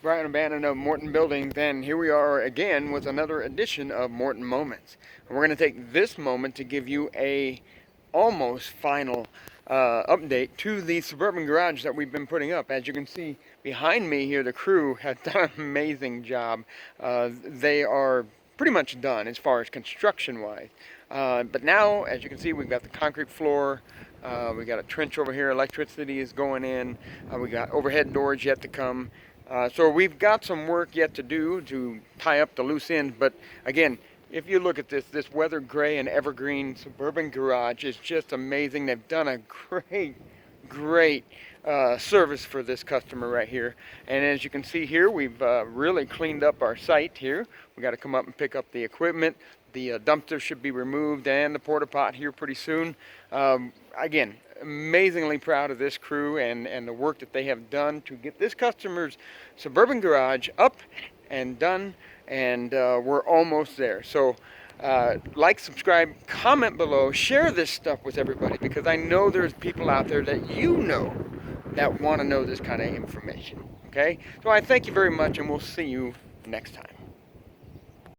Brian O'Bannon of Morton Buildings, and here we are again with another edition of Morton Moments. And we're going to take this moment to give you a almost final update to the Suburban garage that we've been putting up. As you can see behind me here, the crew has done an amazing job. They are pretty much done as far as construction wise. But now, as you can see, we've got the concrete floor. We got a trench over here. Electricity is going in. We got overhead doors yet to come. So we've got some work yet to do to tie up the loose ends. But again, if you look at this weather gray and evergreen Suburban garage is just amazing. They've done a great service for this customer right here. And as you can see here, we've really cleaned up our site here. We got to come up and pick up the equipment. The dumpster should be removed and the porta pot here pretty soon. Again, amazingly proud of this crew and the work that they have done to get this customer's Suburban garage up and done, and we're almost there. So like, subscribe, comment below, share this stuff with everybody, because I know there's people out there that that want to know this kind of information. Okay, so I thank you very much, and we'll see you next time.